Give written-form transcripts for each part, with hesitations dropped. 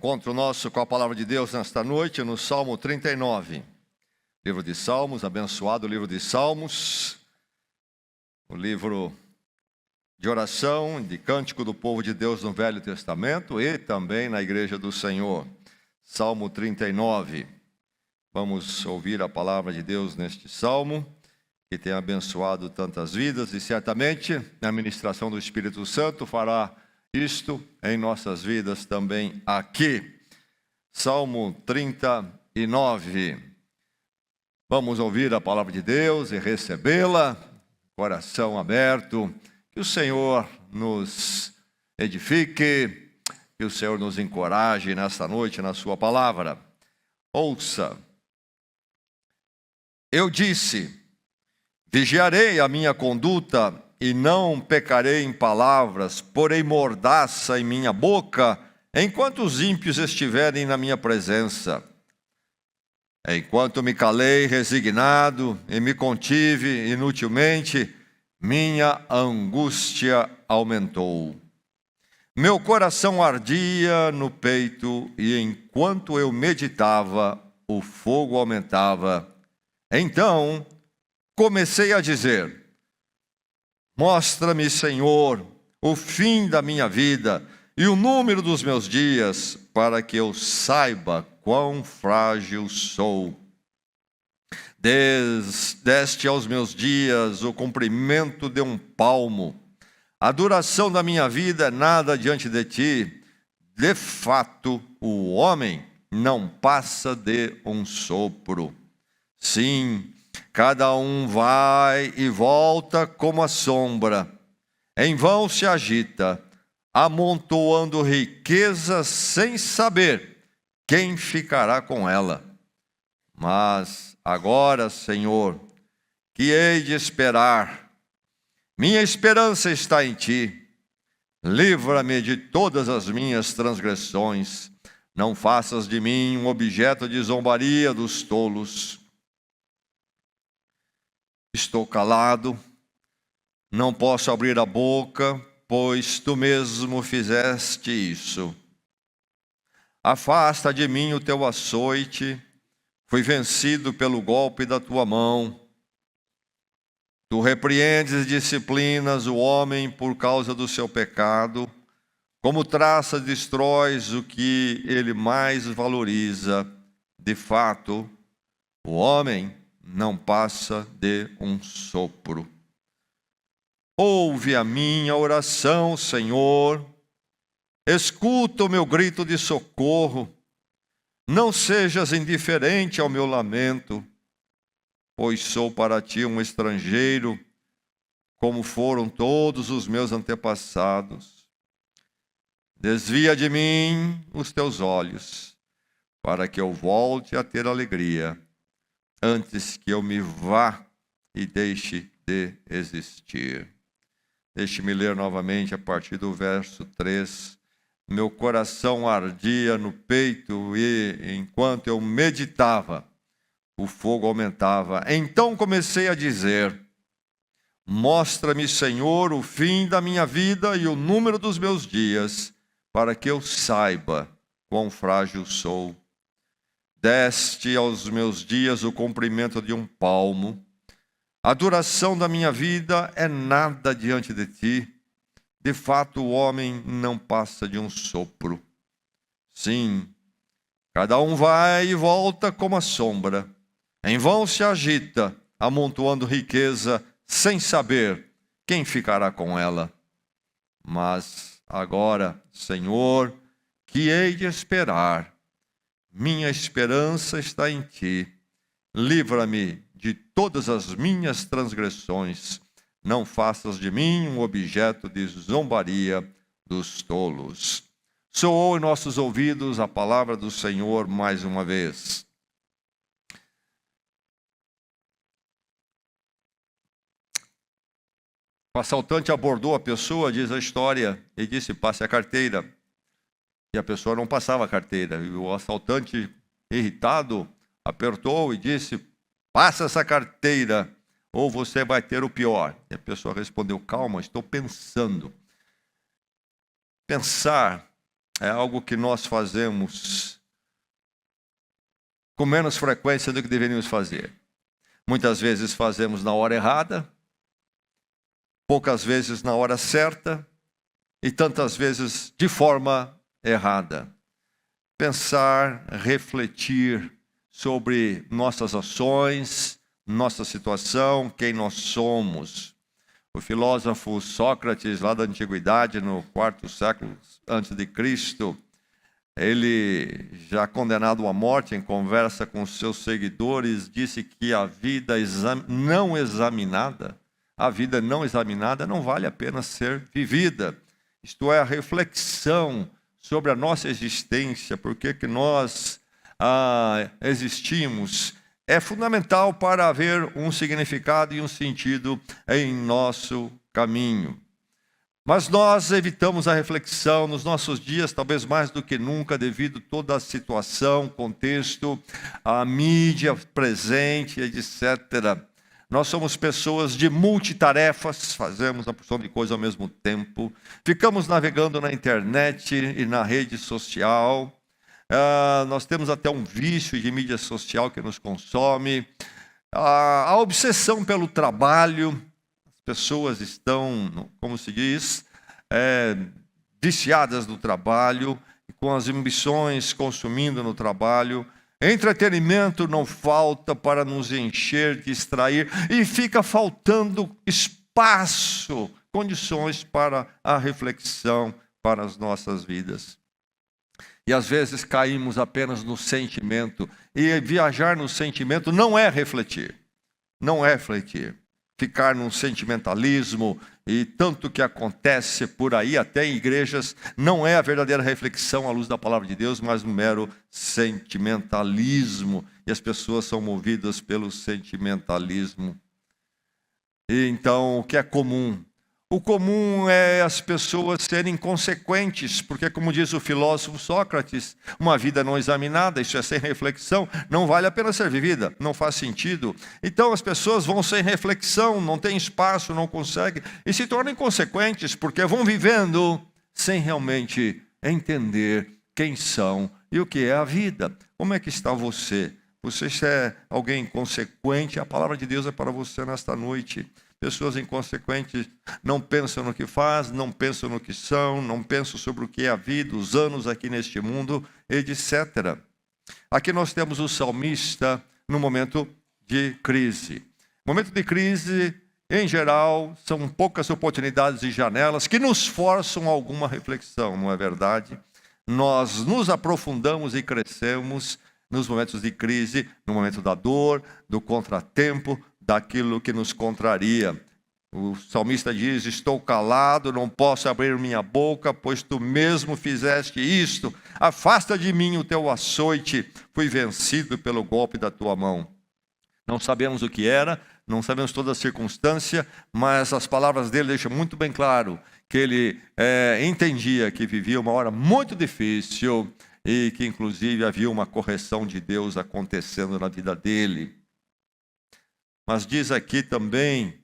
Encontro nosso com a palavra de Deus nesta noite no Salmo 39. Livro de Salmos, abençoado livro de Salmos. O livro de oração, de cântico do povo de Deus no Velho Testamento e também na Igreja do Senhor. Salmo 39. Vamos ouvir a palavra de Deus neste salmo, que tem abençoado tantas vidas e certamente a ministração do Espírito Santo fará isto em nossas vidas também aqui. Salmo 39. Vamos ouvir a palavra de Deus e recebê-la, coração aberto. Que o Senhor nos edifique, que o Senhor nos encoraje nesta noite na sua palavra. Ouça. Eu disse: vigiarei a minha conduta e não pecarei em palavras, porei mordaça em minha boca, enquanto os ímpios estiverem na minha presença. Enquanto me calei resignado e me contive inutilmente, minha angústia aumentou. Meu coração ardia no peito e enquanto eu meditava, o fogo aumentava. Então comecei a dizer: mostra-me, Senhor, o fim da minha vida e o número dos meus dias, para que eu saiba quão frágil sou. Deste aos meus dias o comprimento de um palmo. A duração da minha vida é nada diante de ti. De fato, o homem não passa de um sopro. Sim, cada um vai e volta como a sombra. Em vão se agita, amontoando riquezas sem saber quem ficará com ela. Mas agora, Senhor, que hei de esperar? Minha esperança está em ti. Livra-me de todas as minhas transgressões. Não faças de mim um objeto de zombaria dos tolos. Estou calado, não posso abrir a boca, pois tu mesmo fizeste isso. Afasta de mim o teu açoite, fui vencido pelo golpe da tua mão. Tu repreendes e disciplinas o homem por causa do seu pecado, como traça destróis o que ele mais valoriza. De fato, o homem não passa de um sopro. Ouve a minha oração, Senhor. Escuta o meu grito de socorro. Não sejas indiferente ao meu lamento, pois sou para ti um estrangeiro, como foram todos os meus antepassados. Desvia de mim os teus olhos, para que eu volte a ter alegria, antes que eu me vá e deixe de existir. Deixe-me ler novamente a partir do verso 3. Meu coração ardia no peito e, enquanto eu meditava, o fogo aumentava. Então comecei a dizer: mostra-me, Senhor, o fim da minha vida e o número dos meus dias, para que eu saiba quão frágil sou. Deste aos meus dias o comprimento de um palmo. A duração da minha vida é nada diante de ti. De fato, o homem não passa de um sopro. Sim, cada um vai e volta como a sombra. Em vão se agita, amontoando riqueza, sem saber quem ficará com ela. Mas agora, Senhor, que hei de esperar? Minha esperança está em ti. Livra-me de todas as minhas transgressões. Não faças de mim um objeto de zombaria dos tolos. Soou em nossos ouvidos a palavra do Senhor mais uma vez. O assaltante abordou a pessoa, diz a história, e disse: passe a carteira. E a pessoa não passava a carteira. E o assaltante, irritado, apertou e disse: passa essa carteira, ou você vai ter o pior. E a pessoa respondeu: calma, estou pensando. Pensar é algo que nós fazemos com menos frequência do que deveríamos fazer. Muitas vezes fazemos na hora errada, poucas vezes na hora certa e tantas vezes de forma errada. Pensar, refletir sobre nossas ações, nossa situação, quem nós somos. O filósofo Sócrates, lá da antiguidade, no 4º século antes de Cristo, ele, já condenado à morte, em conversa com seus seguidores, disse que a vida não examinada não vale a pena ser vivida. Isto é, a reflexão sobre a nossa existência, por que nós existimos, é fundamental para haver um significado e um sentido em nosso caminho. Mas nós evitamos a reflexão nos nossos dias, talvez mais do que nunca, devido a toda a situação, contexto, a mídia presente, etc. Nós somos pessoas de multitarefas, fazemos uma porção de coisas ao mesmo tempo. Ficamos navegando na internet e na rede social. Nós temos até um vício de mídia social que nos consome. A obsessão pelo trabalho. As pessoas estão, como se diz, viciadas no trabalho, com as ambições consumindo no trabalho. Entretenimento não falta para nos encher, distrair, e fica faltando espaço, condições para a reflexão para as nossas vidas. E às vezes caímos apenas no sentimento, e viajar no sentimento não é refletir, não é refletir. Ficar num sentimentalismo e tanto que acontece por aí, até em igrejas, não é a verdadeira reflexão à luz da palavra de Deus, mas um mero sentimentalismo. E as pessoas são movidas pelo sentimentalismo. E então, o que é comum? O comum é as pessoas serem inconsequentes, porque, como diz o filósofo Sócrates, uma vida não examinada, isso é sem reflexão, não vale a pena ser vivida, não faz sentido. Então as pessoas vão sem reflexão, não tem espaço, não conseguem, e se tornam inconsequentes, porque vão vivendo sem realmente entender quem são e o que é a vida. Como é que está você? Você é alguém inconsequente? A palavra de Deus é para você nesta noite. Pessoas inconsequentes não pensam no que faz, não pensam no que são, não pensam sobre o que é a vida, os anos aqui neste mundo, etc. Aqui nós temos o salmista no momento de crise. Momento de crise, em geral, são poucas oportunidades e janelas que nos forçam a alguma reflexão, não é verdade? Nós nos aprofundamos e crescemos nos momentos de crise, no momento da dor, do contratempo, daquilo que nos contraria. O salmista diz: estou calado, não posso abrir minha boca, pois tu mesmo fizeste isto. Afasta de mim o teu açoite, fui vencido pelo golpe da tua mão. Não sabemos o que era, não sabemos toda a circunstância, mas as palavras dele deixam muito bem claro que ele entendia que vivia uma hora muito difícil e que inclusive havia uma correção de Deus acontecendo na vida dele. Mas diz aqui também,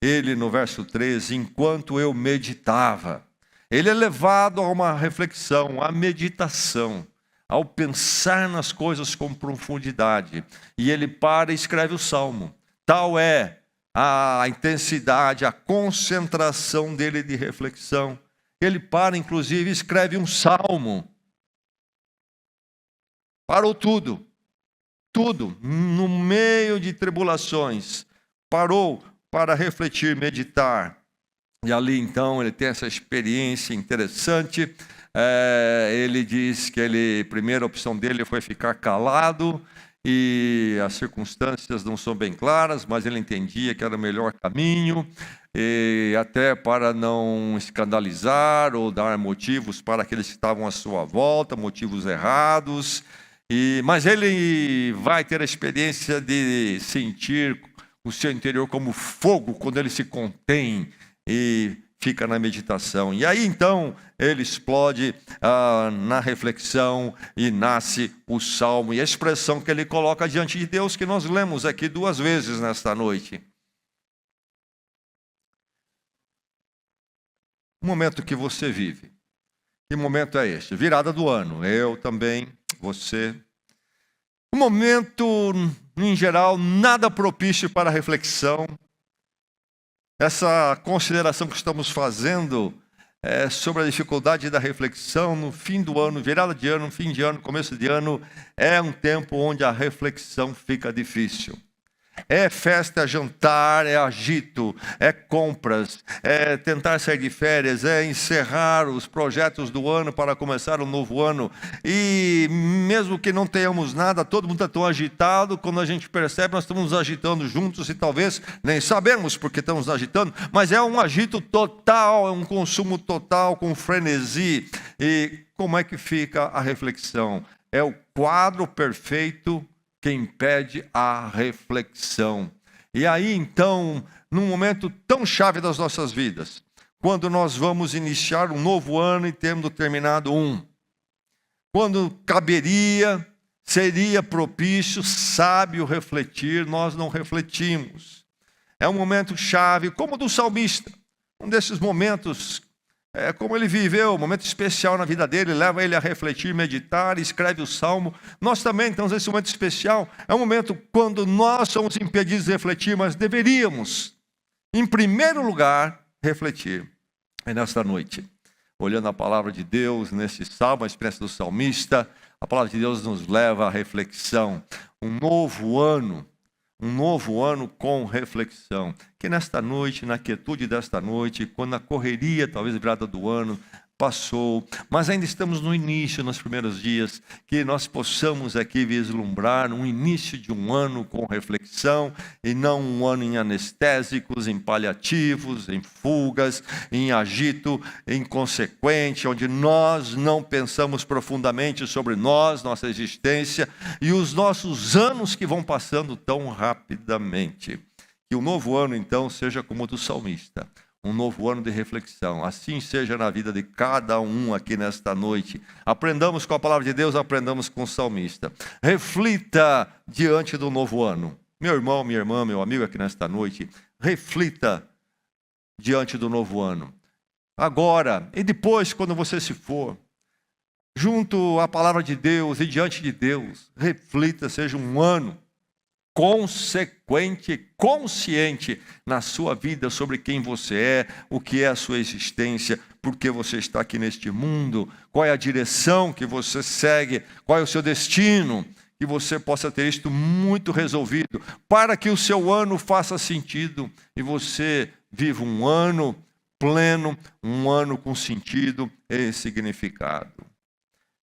ele no verso 13, enquanto eu meditava. Ele é levado a uma reflexão, a meditação, ao pensar nas coisas com profundidade. E ele para e escreve o salmo. Tal é a intensidade, a concentração dele de reflexão. Ele para, inclusive, e escreve um salmo. Parou tudo. Tudo, no meio de tribulações, parou para refletir, meditar. E ali então ele tem essa experiência interessante. Ele diz que a primeira opção dele foi ficar calado, e as circunstâncias não são bem claras, mas ele entendia que era o melhor caminho, e até para não escandalizar ou dar motivos para aqueles que estavam à sua volta, motivos errados. Mas ele vai ter a experiência de sentir o seu interior como fogo quando ele se contém e fica na meditação. E aí então ele explode na reflexão e nasce o salmo e a expressão que ele coloca diante de Deus, que nós lemos aqui 2 vezes nesta noite. O momento que você vive, Que momento é este? Virada do ano. Eu também, você. Um momento, em geral, nada propício para reflexão. Essa consideração que estamos fazendo sobre a dificuldade da reflexão no fim do ano, virada de ano, fim de ano, começo de ano, é um tempo onde a reflexão fica difícil. É festa, é jantar, é agito, é compras, é tentar sair de férias, é encerrar os projetos do ano para começar um novo ano. E mesmo que não tenhamos nada, todo mundo está tão agitado, quando a gente percebe, nós estamos nos agitando juntos e talvez nem sabemos porque estamos nos agitando, mas é um agito total, é um consumo total, com frenesi. E como é que fica a reflexão? É o quadro perfeito que impede a reflexão. E aí, então, num momento tão chave das nossas vidas, quando nós vamos iniciar um novo ano e tendo terminado quando seria propício, sábio refletir, nós não refletimos. É um momento chave, como o do salmista, um desses momentos, como ele viveu, um momento especial na vida dele, leva ele a refletir, meditar, escreve o salmo. Nós também estamos nesse momento especial, é um momento quando nós somos impedidos de refletir, mas deveríamos, em primeiro lugar, refletir. É nesta noite, olhando a palavra de Deus, nesse salmo, a experiência do salmista, a palavra de Deus nos leva à reflexão. Um novo ano com reflexão. Que nesta noite, na quietude desta noite, quando a correria, talvez a virada do ano, passou, mas ainda estamos no início, nos primeiros dias, que nós possamos aqui vislumbrar um início de um ano com reflexão, e não um ano em anestésicos, em paliativos, em fugas, em agito inconsequente, onde nós não pensamos profundamente sobre nós, nossa existência, e os nossos anos que vão passando tão rapidamente. Que o novo ano, então, seja como o do salmista, um novo ano de reflexão. Assim seja na vida de cada um aqui nesta noite. Aprendamos com a palavra de Deus, aprendamos com o salmista. Reflita diante do novo ano. Meu irmão, minha irmã, meu amigo aqui nesta noite, reflita diante do novo ano. Agora e depois, quando você se for, junto à palavra de Deus e diante de Deus, reflita, seja um ano consequente, consciente na sua vida sobre quem você é, o que é a sua existência, por que você está aqui neste mundo, qual é a direção que você segue, qual é o seu destino, que você possa ter isto muito resolvido, para que o seu ano faça sentido e você viva um ano pleno, um ano com sentido e significado.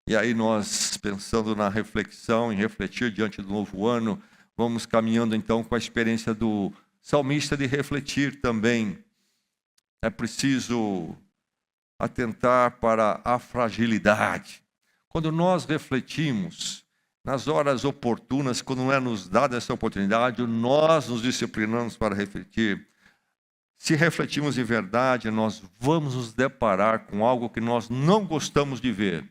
E aí nós, pensando na reflexão, em refletir diante do novo ano, vamos caminhando então com a experiência do salmista de refletir também. É preciso atentar para a fragilidade. Quando nós refletimos, nas horas oportunas, quando não é nos dada essa oportunidade, nós nos disciplinamos para refletir. Se refletimos de verdade, nós vamos nos deparar com algo que nós não gostamos de ver.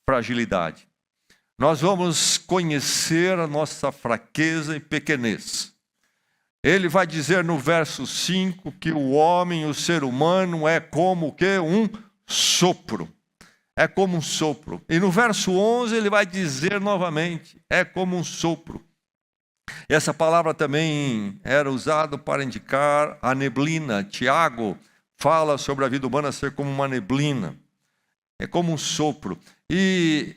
Fragilidade. Nós vamos conhecer a nossa fraqueza e pequenez. Ele vai dizer no verso 5 que o homem, o ser humano, é como o quê? Um sopro. É como um sopro. E no verso 11 ele vai dizer novamente, é como um sopro. E essa palavra também era usada para indicar a neblina. Tiago fala sobre a vida humana ser como uma neblina. É como um sopro. E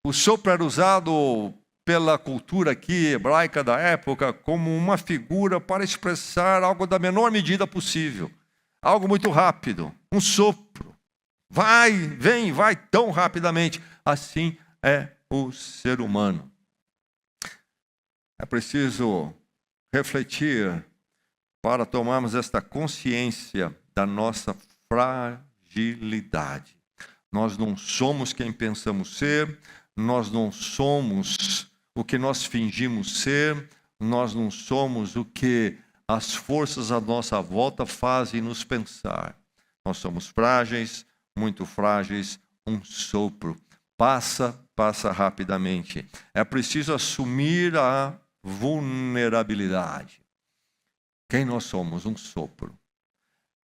o sopro era usado pela cultura aqui hebraica da época como uma figura para expressar algo da menor medida possível. Algo muito rápido, um sopro. Vai, vem, vai tão rapidamente. Assim é o ser humano. É preciso refletir para tomarmos esta consciência da nossa fragilidade. Nós não somos quem pensamos ser, nós não somos o que nós fingimos ser, nós não somos o que as forças à nossa volta fazem nos pensar. Nós somos frágeis, muito frágeis, um sopro. Passa rapidamente. É preciso assumir a vulnerabilidade. Quem nós somos? Um sopro.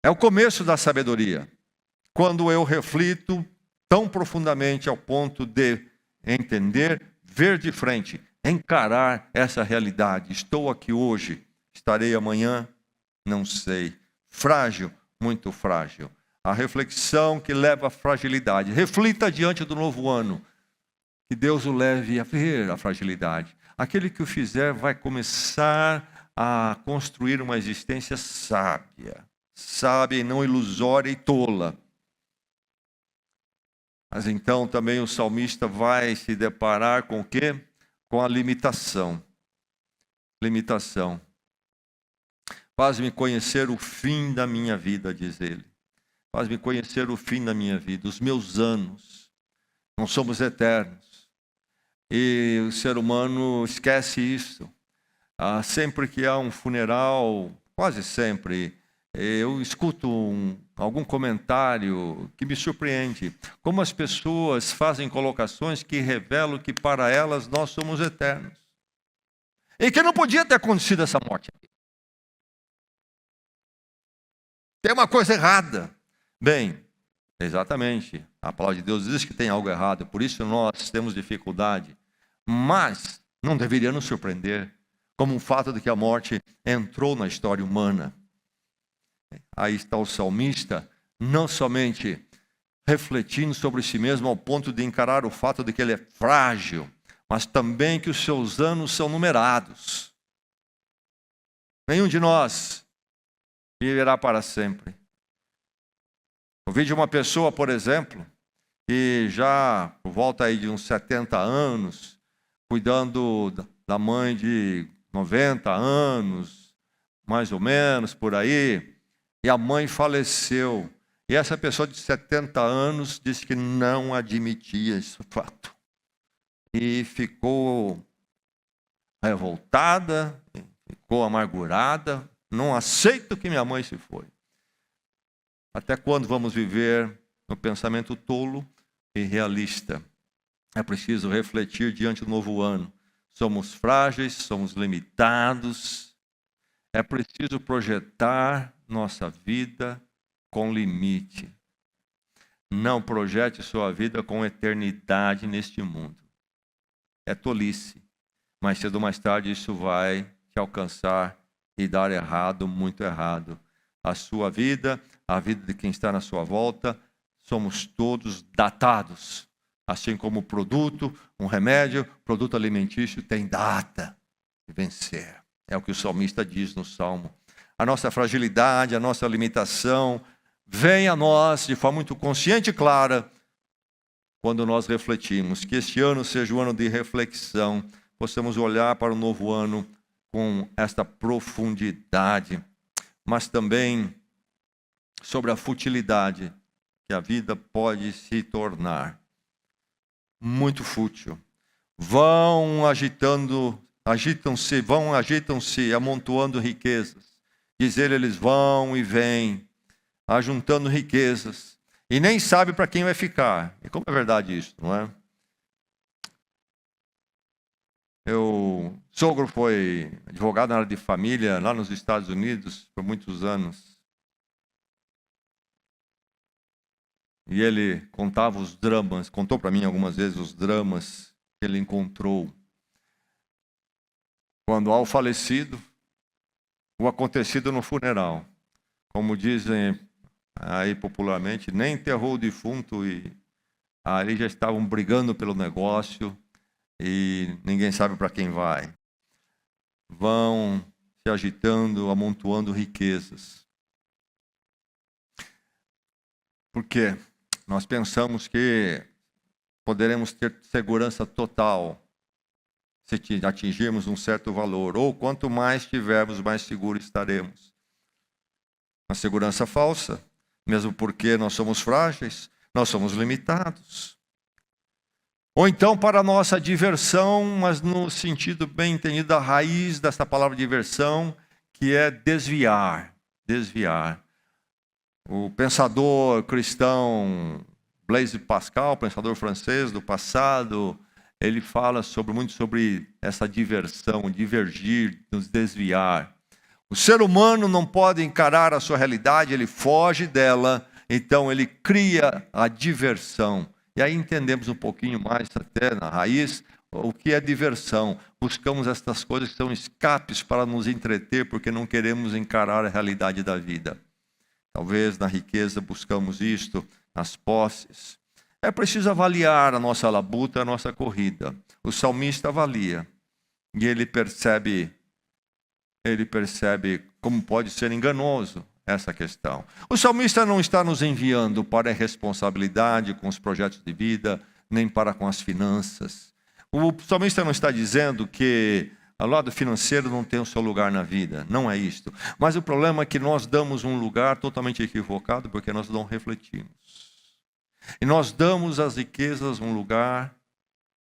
É o começo da sabedoria. Quando eu reflito tão profundamente ao ponto de entender, ver de frente, encarar essa realidade. Estou aqui hoje, estarei amanhã, não sei. Frágil, muito frágil. A reflexão que leva à fragilidade. Reflita diante do novo ano. Que Deus o leve a ver a fragilidade. Aquele que o fizer vai começar a construir uma existência sábia. Sábia e não ilusória e tola. Mas então também o salmista vai se deparar com o quê? Com a limitação. Limitação. Faz-me conhecer o fim da minha vida, diz ele. Faz-me conhecer o fim da minha vida, os meus anos. Não somos eternos. E o ser humano esquece isso. Sempre que há um funeral, quase sempre, eu escuto algum comentário que me surpreende. Como as pessoas fazem colocações que revelam que para elas nós somos eternos. E que não podia ter acontecido essa morte. Tem uma coisa errada. Bem, exatamente. A palavra de Deus diz que tem algo errado. Por isso nós temos dificuldade. Mas não deveria nos surpreender. Como um fato de que a morte entrou na história humana. Aí está o salmista, não somente refletindo sobre si mesmo ao ponto de encarar o fato de que ele é frágil, mas também que os seus anos são numerados. Nenhum de nós viverá para sempre. Ouvi de uma pessoa, por exemplo, que já por volta aí de uns 70 anos, cuidando da mãe de 90 anos, mais ou menos, por aí, e a mãe faleceu. E essa pessoa de 70 anos disse que não admitia esse fato. E ficou revoltada, ficou amargurada. Não aceito que minha mãe se foi. Até quando vamos viver no pensamento tolo e realista? É preciso refletir diante do novo ano. Somos frágeis, somos limitados. É preciso projetar nossa vida com limite. Não projete sua vida com eternidade neste mundo. É tolice. Mas cedo ou mais tarde isso vai te alcançar e dar errado, muito errado. A sua vida, a vida de quem está na sua volta, somos todos datados. Assim como o produto, um remédio, produto alimentício tem data de vencer. É o que o salmista diz no Salmo. A nossa fragilidade, a nossa limitação, vem a nós de forma muito consciente e clara quando nós refletimos. Que este ano seja o ano de reflexão, possamos olhar para o novo ano com esta profundidade, mas também sobre a futilidade que a vida pode se tornar. Muito fútil. Agitam-se, amontoando riquezas. Diz ele, eles vão e vêm, ajuntando riquezas. E nem sabe para quem vai ficar. E como é verdade isso, não é? Meu sogro foi advogado na área de família lá nos Estados Unidos por muitos anos. E ele contava os dramas, contou para mim algumas vezes os dramas que ele encontrou. Quando há o falecido, o acontecido no funeral. Como dizem aí popularmente, nem enterrou o defunto e ali já estavam brigando pelo negócio e ninguém sabe para quem vai. Vão se agitando, amontoando riquezas. Por quê? Nós pensamos que poderemos ter segurança total se atingirmos um certo valor, ou quanto mais tivermos, mais seguros estaremos. Uma segurança falsa, mesmo porque nós somos frágeis, nós somos limitados. Ou então para a nossa diversão, mas no sentido bem entendido da raiz dessa palavra diversão, que é desviar. Desviar. O pensador cristão Blaise Pascal, pensador francês do passado, ele fala muito sobre essa diversão, divergir, nos desviar. O ser humano não pode encarar a sua realidade, ele foge dela, então ele cria a diversão. E aí entendemos um pouquinho mais, até na raiz, o que é diversão. Buscamos estas coisas que são escapes para nos entreter, porque não queremos encarar a realidade da vida. Talvez na riqueza buscamos isto, nas posses. É preciso avaliar a nossa labuta, a nossa corrida. O salmista avalia e ele percebe como pode ser enganoso essa questão. O salmista não está nos enviando para a responsabilidade com os projetos de vida, nem para com as finanças. O salmista não está dizendo que o lado financeiro não tem o seu lugar na vida. Não é isto. Mas o problema é que nós damos um lugar totalmente equivocado porque nós não refletimos. E nós damos às riquezas um lugar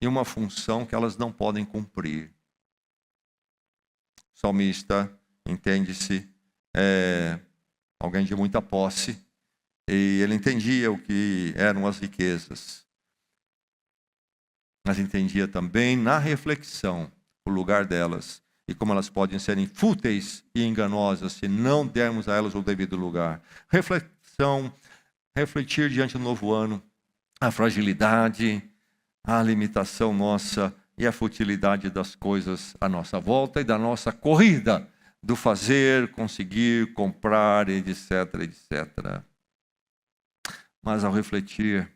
e uma função que elas não podem cumprir. O salmista, entende-se, alguém de muita posse, e ele entendia o que eram as riquezas. Mas entendia também na reflexão o lugar delas e como elas podem serem fúteis e enganosas se não dermos a elas o devido lugar. Reflexão, refletir diante do novo ano, a fragilidade, a limitação nossa e a futilidade das coisas à nossa volta e da nossa corrida, do fazer, conseguir, comprar, etc, etc. Mas ao refletir,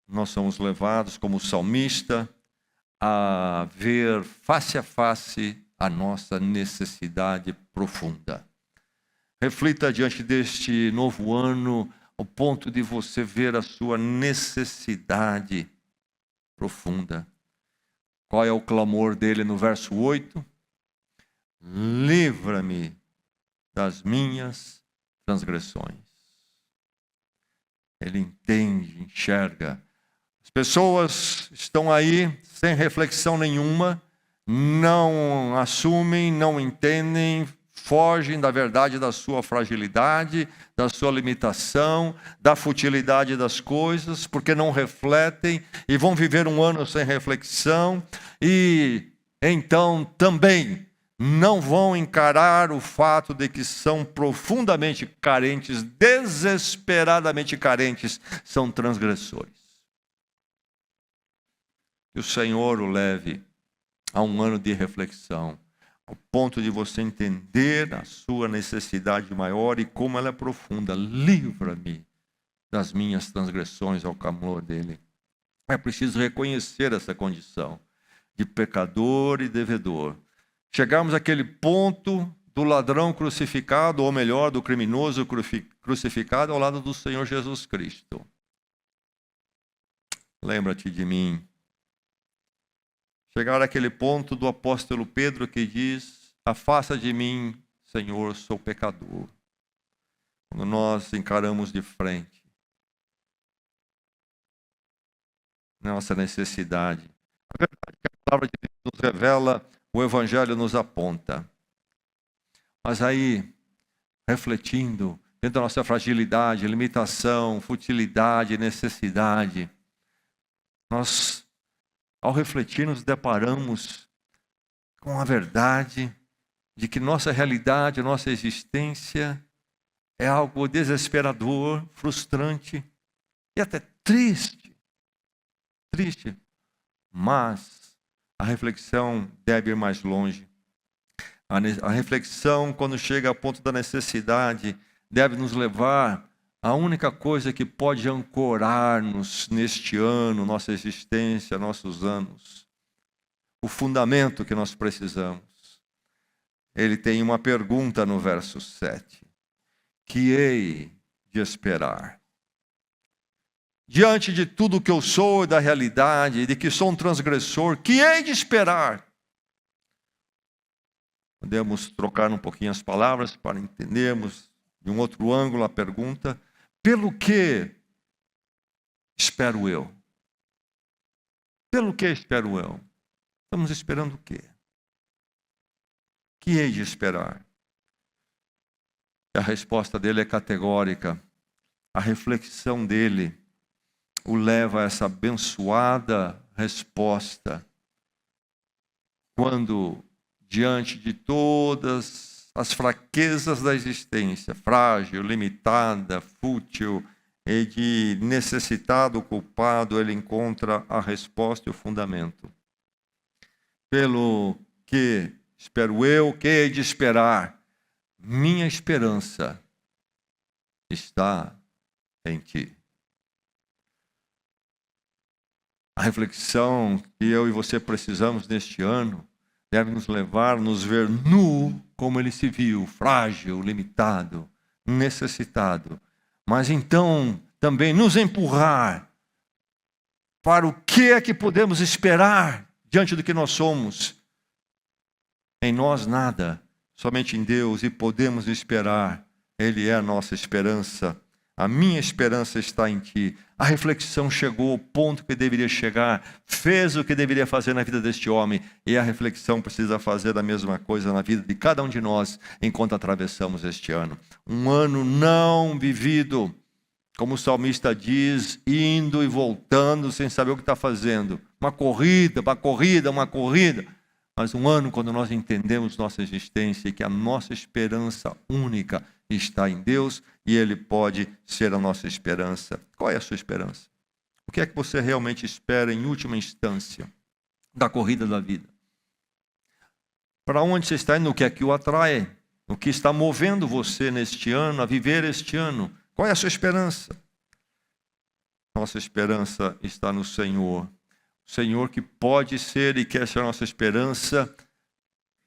nós somos levados, como salmista, a ver face a face a nossa necessidade profunda. Reflita diante deste novo ano, ao ponto de você ver a sua necessidade profunda. Qual é o clamor dele no verso 8? Livra-me das minhas transgressões. Ele entende, enxerga. As pessoas estão aí sem reflexão nenhuma, não assumem, não entendem, fogem da verdade da sua fragilidade, da sua limitação, da futilidade das coisas, porque não refletem e vão viver um ano sem reflexão e então também não vão encarar o fato de que são profundamente carentes, desesperadamente carentes, são transgressores. Que o Senhor o leve a um ano de reflexão, ao ponto de você entender a sua necessidade maior e como ela é profunda. Livra-me das minhas transgressões, ao clamor dele. É preciso reconhecer essa condição de pecador e devedor. Chegarmos àquele ponto do ladrão crucificado, ou melhor, do criminoso crucificado ao lado do Senhor Jesus Cristo. Lembra-te de mim. Chegar àquele ponto do apóstolo Pedro que diz: afasta de mim, Senhor, sou pecador. Quando nós encaramos de frente nossa necessidade, a verdade é que a palavra de Deus nos revela, o Evangelho nos aponta. Mas aí, refletindo, dentro da nossa fragilidade, limitação, futilidade, necessidade, nós, ao refletir, nos deparamos com a verdade de que nossa realidade, nossa existência é algo desesperador, frustrante e até triste. Triste. Mas a reflexão deve ir mais longe. A reflexão, quando chega ao ponto da necessidade, deve nos levar à única coisa que pode ancorar-nos neste ano, nossa existência, nossos anos. O fundamento que nós precisamos. Ele tem uma pergunta no verso 7. Que hei de esperar? Diante de tudo que eu sou e da realidade, de que sou um transgressor, que hei de esperar? Podemos trocar um pouquinho as palavras para entendermos de um outro ângulo a pergunta. Pelo que espero eu? Pelo que espero eu? Estamos esperando o quê? Que hei de esperar? A resposta dele é categórica. A reflexão dele o leva a essa abençoada resposta. Quando, diante de todas as fraquezas da existência, frágil, limitada, fútil, e de necessitado, culpado, ele encontra a resposta e o fundamento. Pelo que espero eu, que hei de esperar? Minha esperança está em ti. A reflexão que eu e você precisamos neste ano deve nos levar a nos ver nu como ele se viu, frágil, limitado, necessitado. Mas então também nos empurrar para o que é que podemos esperar diante do que nós somos. Em nós nada, somente em Deus, e podemos esperar. Ele é a nossa esperança. A minha esperança está em ti. A reflexão chegou ao ponto que deveria chegar, fez o que deveria fazer na vida deste homem, e a reflexão precisa fazer a mesma coisa na vida de cada um de nós, enquanto atravessamos este ano. Um ano não vivido, como o salmista diz, indo e voltando sem saber o que está fazendo. Uma corrida. Mas um ano quando nós entendemos nossa existência e que a nossa esperança única está em Deus e Ele pode ser a nossa esperança. Qual é a sua esperança? O que é que você realmente espera em última instância da corrida da vida? Para onde você está indo? O que é que o atrai? O que está movendo você neste ano, a viver este ano? Qual é a sua esperança? Nossa esperança está no Senhor. O Senhor que pode ser e quer ser a nossa esperança,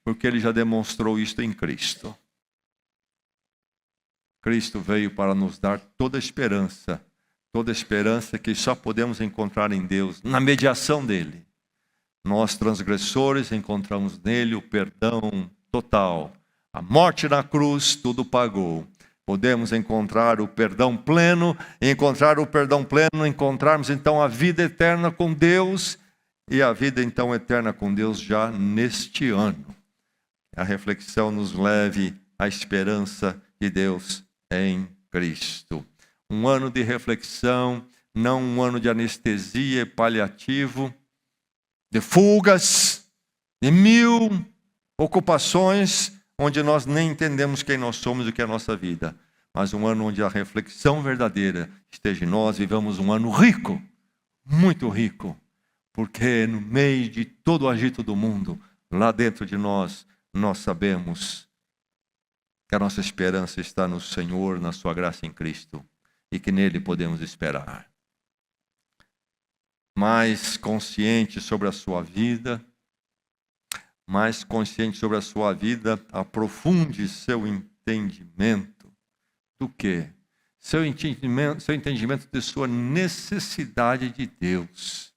porque Ele já demonstrou isto em Cristo. Cristo veio para nos dar toda esperança que só podemos encontrar em Deus, na mediação dEle. Nós, transgressores, encontramos nele o perdão total. A morte na cruz tudo pagou. Podemos encontrar o perdão pleno, encontrarmos então a vida eterna com Deus, e a vida então eterna com Deus já neste ano. A reflexão nos leve à esperança de Deus em Cristo. Um ano de reflexão, não um ano de anestesia e paliativo, de fugas, de 1000 ocupações, onde nós nem entendemos quem nós somos e o que é a nossa vida. Mas um ano onde a reflexão verdadeira esteja em nós, vivamos um ano rico, muito rico, porque no meio de todo o agito do mundo, lá dentro de nós sabemos que a nossa esperança está no Senhor, na sua graça em Cristo, e que nele podemos esperar. Mais consciente sobre a sua vida, aprofunde seu entendimento do quê? Seu entendimento de sua necessidade de Deus.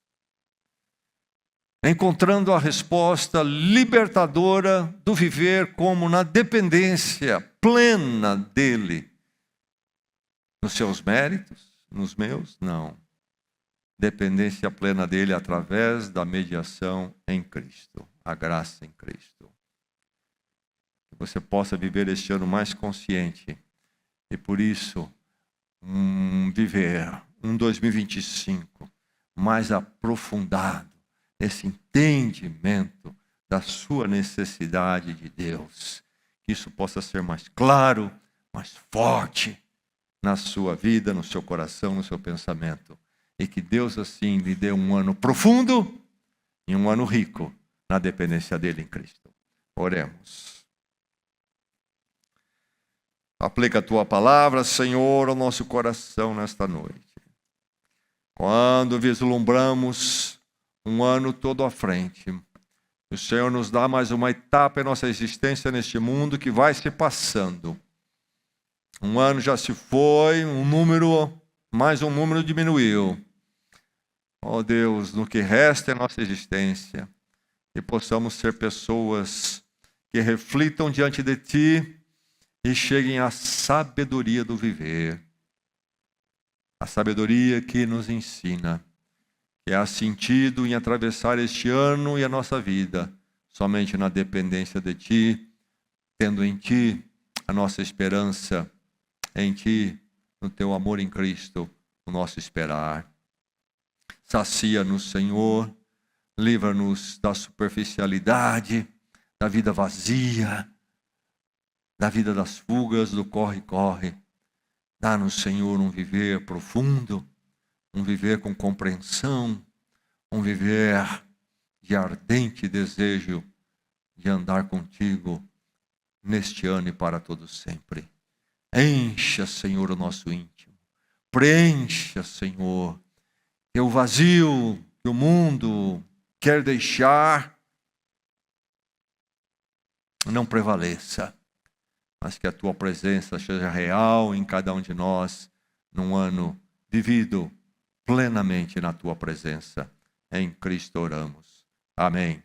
Encontrando a resposta libertadora do viver como na dependência plena dEle. Nos seus méritos? Nos meus? Não. Dependência plena dEle através da mediação em Cristo. A graça em Cristo. Que você possa viver este ano mais consciente. E por isso, viver um 2025 mais aprofundado. Esse entendimento da sua necessidade de Deus. Que isso possa ser mais claro, mais forte na sua vida, no seu coração, no seu pensamento. E que Deus assim lhe dê um ano profundo e um ano rico na dependência dele em Cristo. Oremos. Aplica a tua palavra, Senhor, ao nosso coração nesta noite. Quando vislumbramos um ano todo à frente, o Senhor nos dá mais uma etapa em nossa existência neste mundo que vai se passando. Um ano já se foi, mais um número diminuiu. Ó Deus, no que resta em nossa existência, que possamos ser pessoas que reflitam diante de Ti e cheguem à sabedoria do viver. A sabedoria que nos ensina que há sentido em atravessar este ano e a nossa vida somente na dependência de Ti, tendo em Ti a nossa esperança, em Ti, no Teu amor em Cristo, o nosso esperar. Sacia-nos, Senhor, livra-nos da superficialidade, da vida vazia, da vida das fugas, do corre-corre, Dá-nos, Senhor, um viver profundo, um viver com compreensão, um viver de ardente desejo de andar contigo neste ano e para todo sempre. Encha, Senhor, o nosso íntimo. Preencha, Senhor, que o vazio que o mundo quer deixar não prevaleça, mas que a tua presença seja real em cada um de nós, num ano vivido plenamente na tua presença. Em Cristo oramos. Amém.